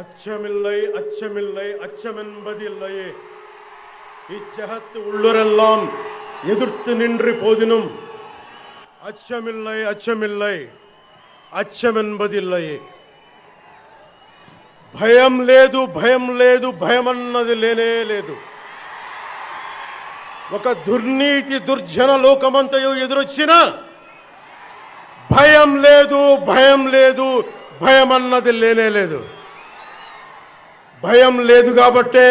அச்சமில்லை அச்சமில்லை அச்சமென்பதில்லையே இச்சகத்து உள்ளுரெல்லாம் எதிர்த்து நின்று போதினும் அச்சமில்லை அச்சமில்லை అచ్చమెన్బదిల్లయే భయం లేదు భయం లేదు భయమన్నది లేనే లేదు. ఒక దుర్నీతి దుర్జన లోకమంతయు ఎదురొచ్చినా భయం లేదు భయం లేదు భయమన్నది లేనే లేదు. భయం లేదు కాబట్టే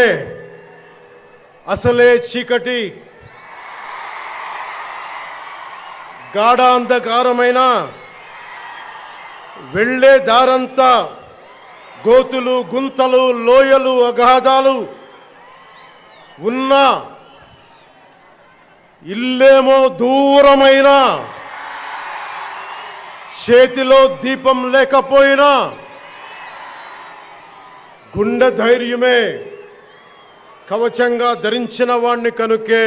అసలే చీకటి గాఢాంధకారమైన వెళ్లే దారంతా గోతులు గుంతలు లోయలు అగాధాలు ఉన్న ఇల్లేమో దూరమైన చేతిలో దీపం లేకపోయినా గుండె ధైర్యమే కవచంగా ధరించిన వాణ్ణి కనుకే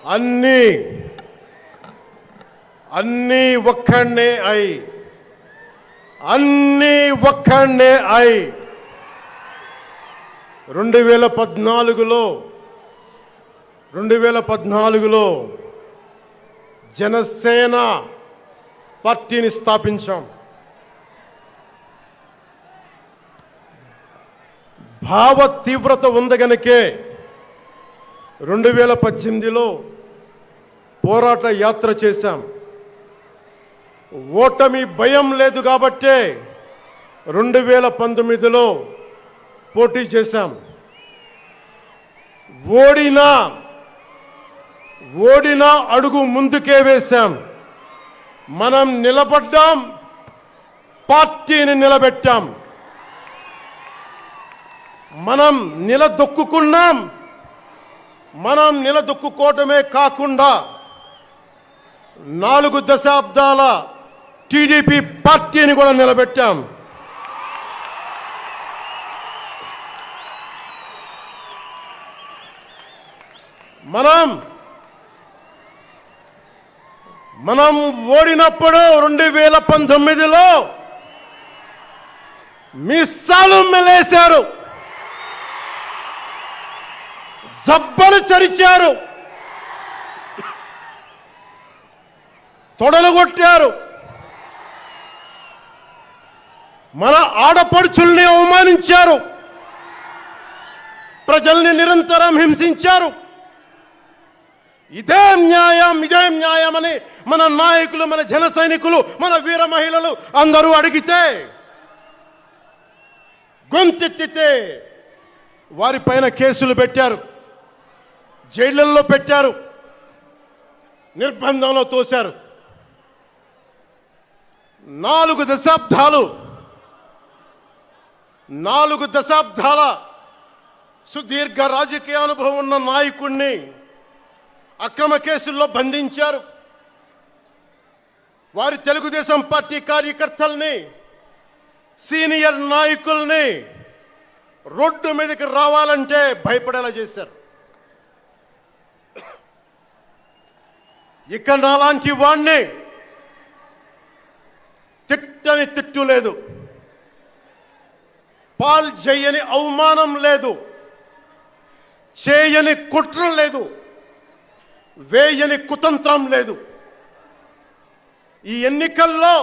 అన్నీ ఒక్కడే అయి 2014లో జనసేన పార్టీని స్థాపించాం. భావ తీవ్రత ఉంది గనుకే 2018లో పోరాట యాత్ర చేశాం. ఓటమి భయం లేదు కాబట్టే 2019లో పోటీ చేశాం. ఓడినా అడుగు ముందుకే వేశాం. మనం నిలబడ్డాం, పార్టీని నిలబెట్టాం. మనం నిలదొక్కుకున్నాం. మనం నిలదొక్కుకోవటమే కాకుండా 4 దశాబ్దాల టీడీపీ పార్టీని కూడా నిలబెట్టాం. మనం ఓడినప్పుడు 2019లో మీసాలు మెలేశారు, జబ్బలు చరిచారు, తొడలు కొట్టారు, మన ఆడపడుచుల్ని అవమానించారు, ప్రజల్ని నిరంతరం హింసించారు. ఇదే న్యాయమని మన నాయకులు, మన జన సైనికులు, మన వీర మహిళలు అందరూ అడిగితే, గొంతెత్తితే వారిపైన కేసులు పెట్టారు, జైళ్లలో పెట్టారు, నిర్బంధంలో తోశారు. 4 దశాబ్దాల సుదీర్ఘ రాజకీయ అనుభవం ఉన్న నాయకుణ్ణి అక్రమ కేసుల్లో బంధించారు. వారి తెలుగుదేశం పార్టీ కార్యకర్తల్ని, సీనియర్ నాయకుల్ని రోడ్డు మీదకి రావాలంటే భయపడేలా చేశారు. ఇక నాలాంటి వాణ్ణి తిట్టని తిట్టు లేదు, పాల్ చేయని అవమానం లేదు, చేయని కుట్ర లేదు, వేయని కుతంత్రం లేదు. ఈ ఎన్నికల్లో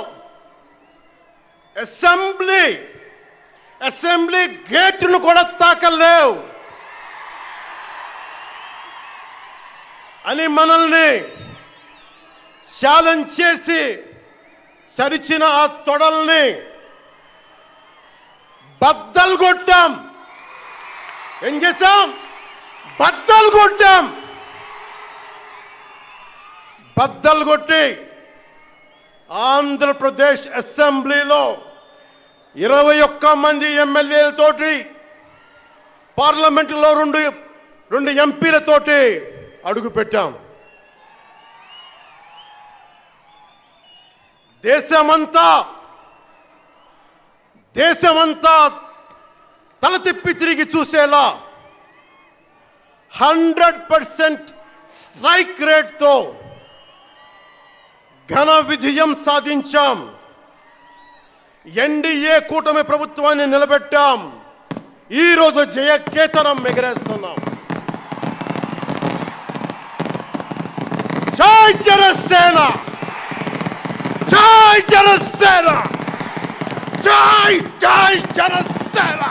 అసెంబ్లీ గేటును కూడా తాకలేవు అని మనల్ని ఛాలెంజ్ చేసి సరిచిన ఆ తొడల్ని బద్దలు కొట్టాం. ఏం చేశాం? బద్దలు కొట్టాం. బద్దలు కొట్టి ఆంధ్రప్రదేశ్ అసెంబ్లీలో 21 మంది ఎమ్మెల్యేలతోటి, పార్లమెంటులో 2 ఎంపీలతోటి అడుగుపెట్టాం. దేశమంతా తల తిప్పి తిరిగి చూసేలా 100% స్ట్రైక్ రేట్తో ఘన విజయం సాధించాం. ఎన్డీఏ కూటమి ప్రభుత్వాన్ని నిలబెట్టాం. ఈ రోజు జయకేతనం ఎగరేస్తున్నాం. జై జనసేన, జై జనసేన, జై జై జనసేన.